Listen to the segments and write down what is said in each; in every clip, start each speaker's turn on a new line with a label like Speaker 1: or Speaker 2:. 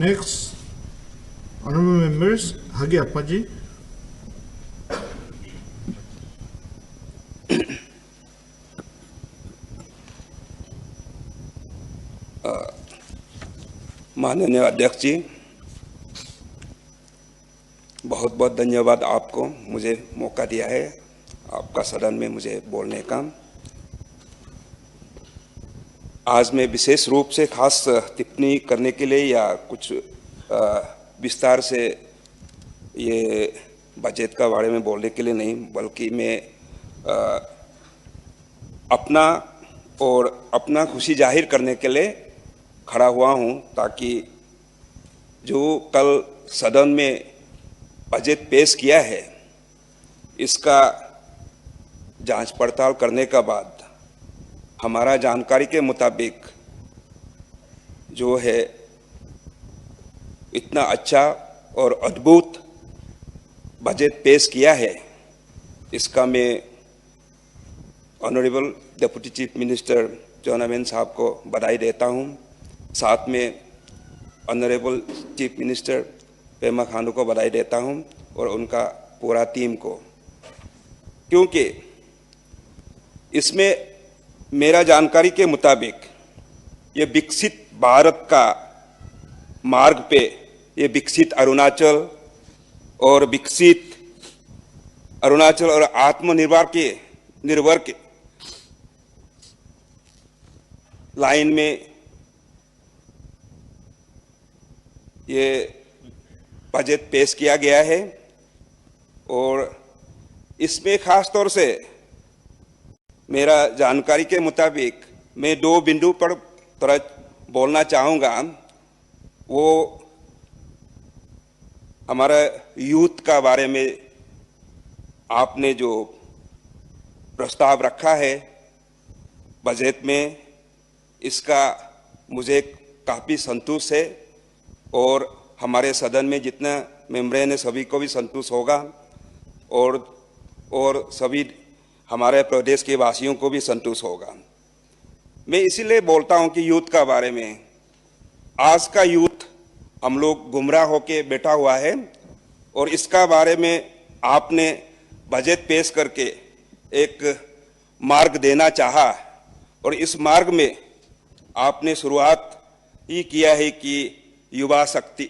Speaker 1: Next, honorable members, Hagi Appaji.
Speaker 2: माननीय अध्यक्ष जी, बहुत बहुत धन्यवाद आपको मुझे मौका दिया है आपका सदन में मुझे बोलने का। आज मैं विशेष रूप से खास टिप्पणी करने के लिए या कुछ विस्तार से ये बजट का बारे में बोलने के लिए नहीं, बल्कि मैं अपना खुशी जाहिर करने के लिए खड़ा हुआ हूं, ताकि जो कल सदन में बजट पेश किया है इसका जांच पड़ताल करने के बाद हमारा जानकारी के मुताबिक जो है इतना अच्छा और अद्भुत बजट पेश किया है, इसका मैं honourable deputy chief minister John amen साहब को बधाई देता हूं। साथ में honourable chief minister Pema Khandu को बधाई देता हूं और उनका पूरा टीम को, क्योंकि इसमें मेरा जानकारी के मुताबिक ये विकसित भारत का मार्ग पे ये विकसित अरुणाचल और आत्मनिर्भर के लाइन में ये बजट पेश किया गया है। और इसमें खास तौर से मेरा जानकारी के मुताबिक मैं दो बिंदु पर थोड़ा बोलना चाहूँगा। वो हमारा यूथ का बारे में आपने जो प्रस्ताव रखा है बजट में, इसका मुझे काफ़ी संतोष है और हमारे सदन में जितना मेंबर हैं सभी को भी संतोष होगा और सभी हमारे प्रदेश के वासियों को भी संतोष होगा। मैं इसीलिए बोलता हूं कि यूथ का बारे में, आज का यूथ हम लोग गुमराह होके बैठा हुआ है और इसका बारे में आपने बजट पेश करके एक मार्ग देना चाहा और इस मार्ग में आपने शुरुआत ही किया है कि युवा शक्ति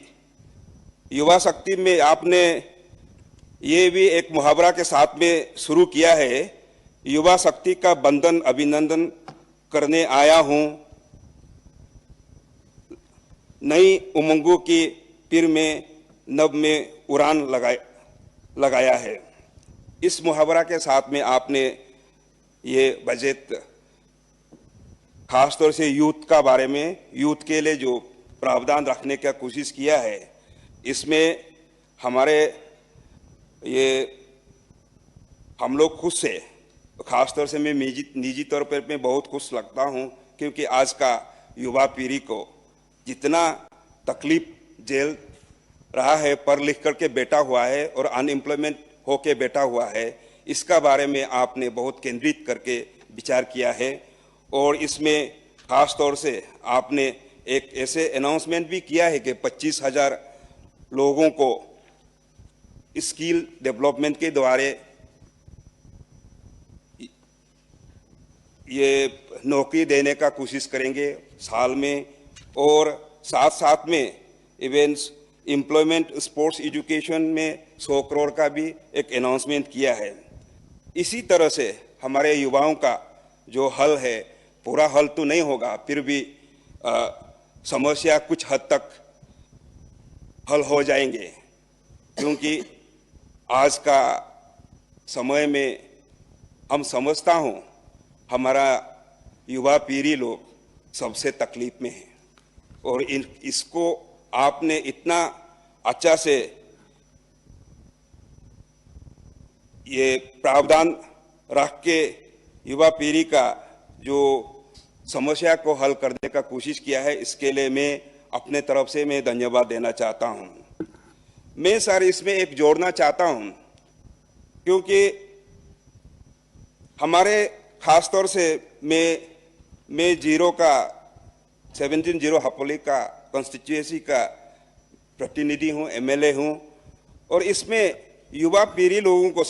Speaker 2: में आपने ये भी एक मुहावरा के साथ में शुरू किया है, युवा शक्ति का बंधन अभिनंदन करने आया हूं, नई उमंगों की पीर में नभ में उड़ान लगाया है। इस मुहावरा के साथ में आपने ये बजट खासतौर से यूथ का बारे में, यूथ के लिए जो प्रावधान रखने का कोशिश किया है, इसमें हमारे ये हम लोग खुश है। खासतौर से मैं निजी तौर पर मैं बहुत खुश लगता हूं, क्योंकि आज का युवा पीढ़ी को जितना तकलीफ झेल रहा है, पढ़ लिख करके बैठा हुआ है और अनएम्प्लॉयमेंट होके बैठा हुआ है, इसका बारे में आपने बहुत केंद्रित करके विचार किया है। और इसमें खास तौर से आपने एक ऐसे अनाउंसमेंट भी किया है कि 25,000 लोगों को स्किल डेवलपमेंट के द्वारा ये नौकरी देने का कोशिश करेंगे साल में, और साथ साथ में इवेंट्स एम्प्लॉयमेंट स्पोर्ट्स एजुकेशन में 100 करोड़ का भी एक अनाउंसमेंट किया है। इसी तरह से हमारे युवाओं का जो हल है, पूरा हल तो नहीं होगा, फिर भी समस्या कुछ हद तक हल हो जाएंगे, क्योंकि आज का समय में हम समझता हूं हमारा युवा पीढ़ी लोग सबसे तकलीफ में है और इसको आपने इतना अच्छा से ये प्रावधान रख के युवा पीढ़ी का जो समस्या को हल करने का कोशिश किया है, इसके लिए मैं अपने तरफ से मैं धन्यवाद देना चाहता हूं। मैं सर इसमें एक जोड़ना चाहता हूं, क्योंकि हमारे खासतौर से मैं 17 हपोली का कंस्टिट्यूएंसी का प्रतिनिधि हूँ, एमएलए हूँ, और इसमें युवा पीढ़ी लोगों को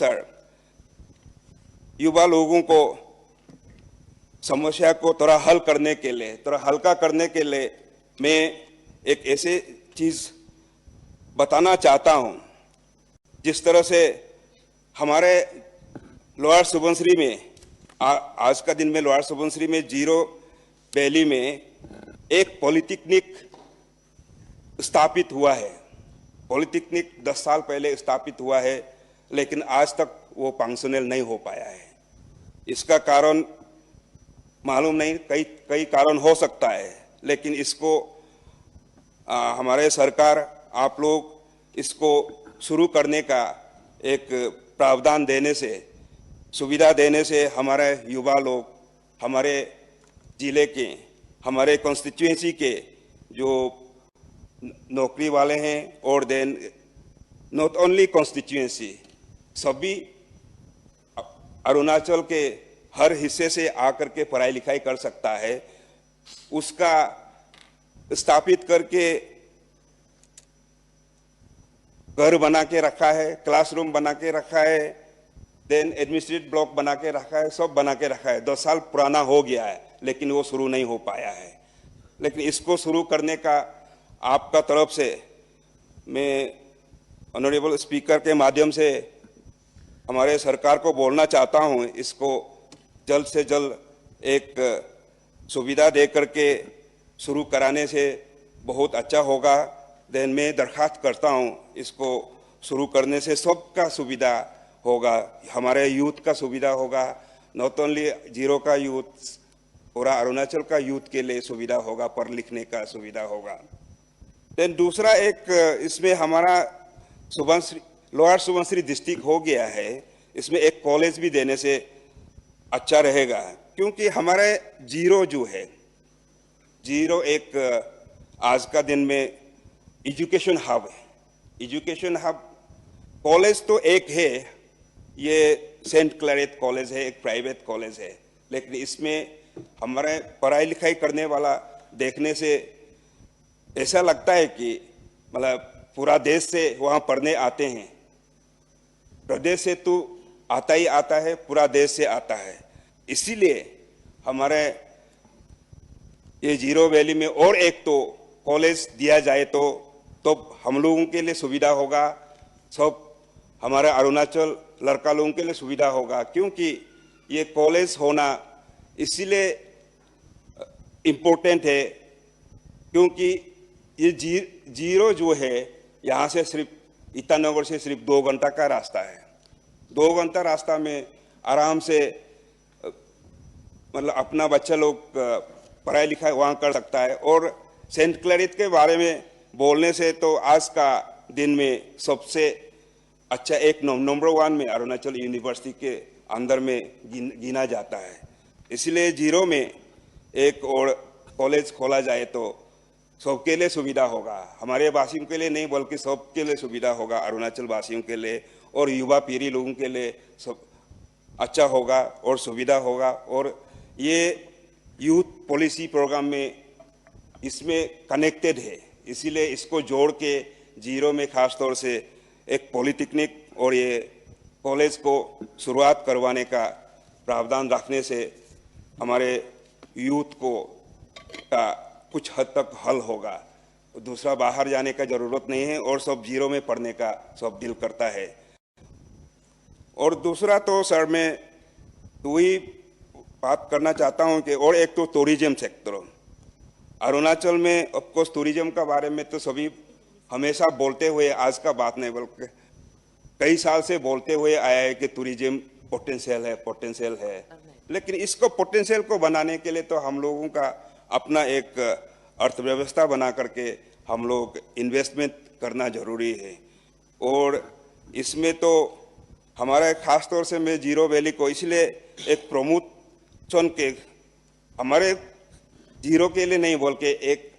Speaker 2: युवा लोगों को समस्या को थोड़ा हल करने के लिए, थोड़ा हल्का करने के लिए मैं एक ऐसे चीज बताना चाहता हूँ जिस तरह से हमारे लोअर सुबनसिरी में आज का दिन में लोअर सुबनसिरी में जीरो वैली में एक पॉलिटेक्निक स्थापित हुआ है। पॉलिटेक्निक 10 साल पहले स्थापित हुआ है, लेकिन आज तक वो फंक्शनल नहीं हो पाया है। इसका कारण मालूम नहीं, कई कारण हो सकता है, लेकिन इसको हमारे सरकार, आप लोग इसको शुरू करने का एक प्रावधान देने से, सुविधा देने से हमारे युवा लोग, हमारे जिले के, हमारे कॉन्स्टिट्यूएंसी के जो नौकरी वाले हैं, और देन नॉट ओनली कॉन्स्टिट्यूएंसी, सभी अरुणाचल के हर हिस्से से आकर के पढ़ाई लिखाई कर सकता है, उसका स्थापित करके घर बना के रखा है, क्लासरूम बना के रखा है, देन एडमिनिस्ट्रेटिव ब्लॉक बना के रखा है, सब बना के रखा है। 10 साल पुराना हो गया है, लेकिन वो शुरू नहीं हो पाया है। लेकिन इसको शुरू करने का आपका तरफ से मैं ऑनरेबल स्पीकर के माध्यम से हमारे सरकार को बोलना चाहता हूं, इसको जल्द से जल्द एक सुविधा दे करके शुरू कराने से बहुत अच्छा होगा। देन मैं दरखास्त करता हूं, इसको शुरू करने से सबका सुविधा होगा, हमारे यूथ का सुविधा होगा, नॉट ओनली जीरो का यूथ, पूरा अरुणाचल का यूथ के लिए सुविधा होगा, पढ़ लिखने का सुविधा होगा। देन दूसरा एक इसमें हमारा लोअर सुबनसिरी डिस्ट्रिक्ट हो गया है, इसमें एक कॉलेज भी देने से अच्छा रहेगा, क्योंकि हमारे जीरो जो है, जीरो एक आज का दिन में एजुकेशन हब है। एजुकेशन हब कॉलेज तो एक है, ये सेंट क्लैरेट कॉलेज है, एक प्राइवेट कॉलेज है, लेकिन इसमें हमारे पढ़ाई लिखाई करने वाला देखने से ऐसा लगता है कि मतलब पूरा देश से वहाँ पढ़ने आते हैं। प्रदेश से तो आता ही आता है, पूरा देश से आता है। इसीलिए हमारे ये जीरो वैली में और एक तो कॉलेज दिया जाए तो हम लोगों के लिए सुविधा होगा, सब हमारे अरुणाचल लड़का लोगों के लिए सुविधा होगा, क्योंकि ये कॉलेज होना इसीलिए इम्पोर्टेंट है क्योंकि ये जीरो जो है यहाँ से सिर्फ ईटानगर से सिर्फ 2 घंटा का रास्ता है। 2 घंटा रास्ता में आराम से मतलब अपना बच्चा लोग पढ़ाई लिखाई वहाँ कर सकता है। और सेंट क्लैरेट के बारे में बोलने से तो आज का दिन में सबसे अच्छा एक नंबर 1 में अरुणाचल यूनिवर्सिटी के अंदर में गिना जाता है। इसलिए जीरो में एक और कॉलेज खोला जाए तो सबके लिए सुविधा होगा, हमारे वासियों के लिए नहीं बल्कि सबके लिए सुविधा होगा, अरुणाचल वासियों के लिए और युवा पीढ़ी लोगों के लिए सब अच्छा होगा और सुविधा होगा। और ये यूथ पॉलिसी प्रोग्राम में इसमें कनेक्टेड है, इसीलिए इसको जोड़ के जीरो में खास तौर से एक पॉलिटेक्निक और ये कॉलेज को शुरुआत करवाने का प्रावधान रखने से हमारे यूथ को का कुछ हद तक हल होगा। दूसरा बाहर जाने का जरूरत नहीं है और सब जीरो में पढ़ने का सब दिल करता है। और दूसरा तो सर मैं वही बात करना चाहता हूं कि और एक तो टूरिज्म सेक्टर अरुणाचल में, ऑफकोर्स टूरिज्म का बारे में तो सभी हमेशा बोलते हुए, आज का बात नहीं बल्कि कई साल से बोलते हुए आया है कि टूरिज्म पोटेंशियल है, लेकिन इसको पोटेंशियल को बनाने के लिए तो हम लोगों का अपना एक अर्थव्यवस्था बना करके हम लोग इन्वेस्टमेंट करना जरूरी है। और इसमें तो हमारा खास तौर से मैं जीरो वैली को इसलिए एक प्रमोशन के हमारे जीरो के लिए नहीं बोल के एक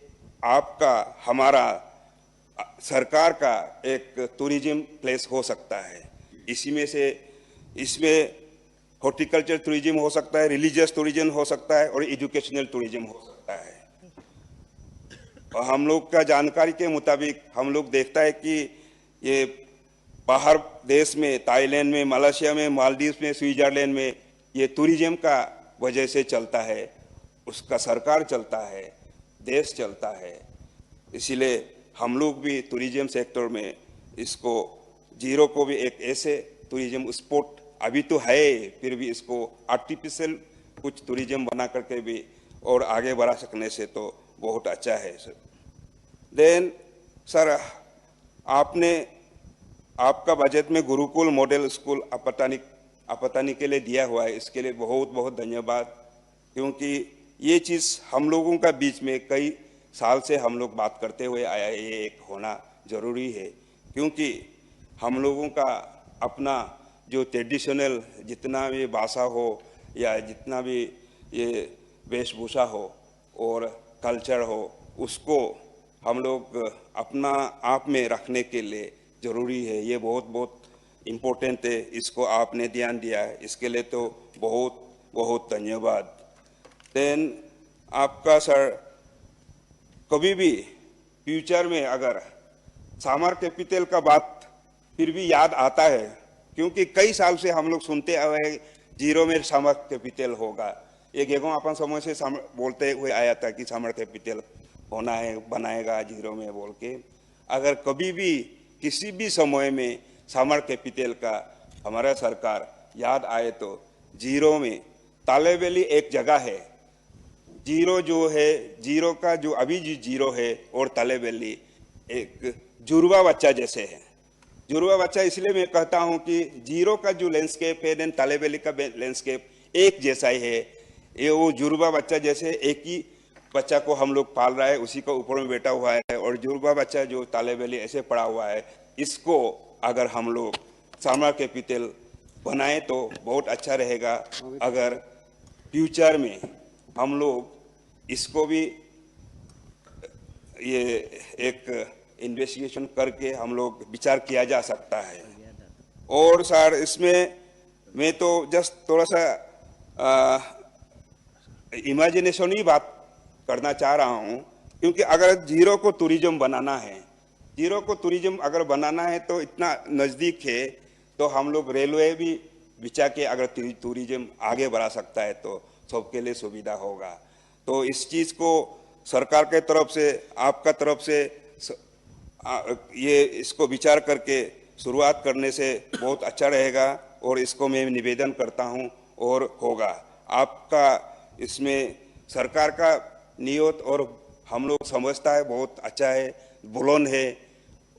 Speaker 2: आपका हमारा सरकार का एक टूरिज्म प्लेस हो सकता है। इसमें हॉर्टिकल्चर टूरिज्म हो सकता है, रिलीजियस टूरिज्म हो सकता है और एजुकेशनल टूरिज्म हो सकता है। और हम लोग का जानकारी के मुताबिक हम लोग देखता है कि ये बाहर देश में, थाईलैंड में, मलेशिया में, मालदीव्स में, स्विट्जरलैंड में ये टूरिज्म का वजह से चलता है, उसका सरकार चलता है, देश चलता है। इसीलिए हम लोग भी टूरिज्म सेक्टर में इसको जीरो को भी एक ऐसे टूरिज्म स्पॉट अभी तो है, फिर भी इसको आर्टिफिशियल कुछ टूरिज्म बना करके भी और आगे बढ़ा सकने से तो बहुत अच्छा है सर। देन सर, आपका बजट में गुरुकुल मॉडल स्कूल अपतानी के लिए दिया हुआ है, इसके लिए बहुत बहुत धन्यवाद। क्योंकि ये चीज़ हम लोगों का बीच में कई साल से हम लोग बात करते हुए आया है, ये एक होना जरूरी है। क्योंकि हम लोगों का अपना जो ट्रेडिशनल जितना भी भाषा हो या जितना भी ये वेशभूषा हो और कल्चर हो, उसको हम लोग अपना आप में रखने के लिए ज़रूरी है। ये बहुत बहुत इम्पोर्टेंट है, इसको आपने ध्यान दिया है, इसके लिए तो बहुत बहुत धन्यवाद। देन आपका सर, कभी भी फ्यूचर में अगर सामर कैपिटल का बात फिर भी याद आता है, क्योंकि कई साल से हम लोग सुनते आए हैं जीरो में सामर कैपिटल होगा। एक गेगों अपन समय से बोलते हुए आया था कि सामर कैपिटल होना है, बनाएगा जीरो में बोल के। अगर कभी भी किसी भी समय में सामर कैपिटल का हमारा सरकार याद आए तो जीरो में तालेवेली एक जगह है। जीरो जो है, जीरो का जो अभी जो जीरो है और तालेवेली एक जुड़वा बच्चा जैसे है। जुड़वा बच्चा इसलिए मैं कहता हूं कि जीरो का जो लैंडस्केप है देन तालेवेली का लैंडस्केप एक जैसा ही है। ये वो जुड़वा बच्चा जैसे एक ही बच्चा को हम लोग पाल रहा है, उसी का ऊपर में बैठा हुआ है, और जुड़वा बच्चा जो तालेवेली ऐसे पड़ा हुआ है, इसको अगर हम लोग सामर कैपिटल बनाए तो बहुत अच्छा रहेगा। अगर फ्यूचर में हम लोग इसको भी ये एक इन्वेस्टिगेशन करके हम लोग विचार किया जा सकता है। और सर, इसमें मैं तो जस्ट थोड़ा सा इमेजिनेशन ही बात करना चाह रहा हूँ, क्योंकि अगर जीरो को टूरिज्म बनाना है, जीरो को टूरिज्म अगर बनाना है तो इतना नज़दीक है, तो हम लोग रेलवे भी बिछा के अगर टूरिज्म आगे बढ़ा सकता है तो सबके लिए सुविधा होगा। तो इस चीज़ को सरकार के तरफ से, आपका तरफ से ये इसको विचार करके शुरुआत करने से बहुत अच्छा रहेगा, और इसको मैं निवेदन करता हूँ और होगा। आपका इसमें सरकार का नियत और हम लोग समझता है बहुत अच्छा है, बुलंद है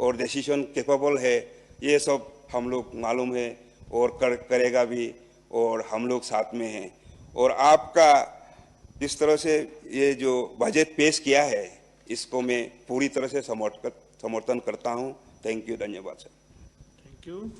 Speaker 2: और डिसीजन कैपेबल है, ये सब हम लोग मालूम है और करेगा भी, और हम लोग साथ में हैं। और आपका जिस तरह से ये जो बजट पेश किया है, इसको मैं पूरी तरह से समर्थन करता हूँ। थैंक यू, धन्यवाद सर।
Speaker 1: Thank you.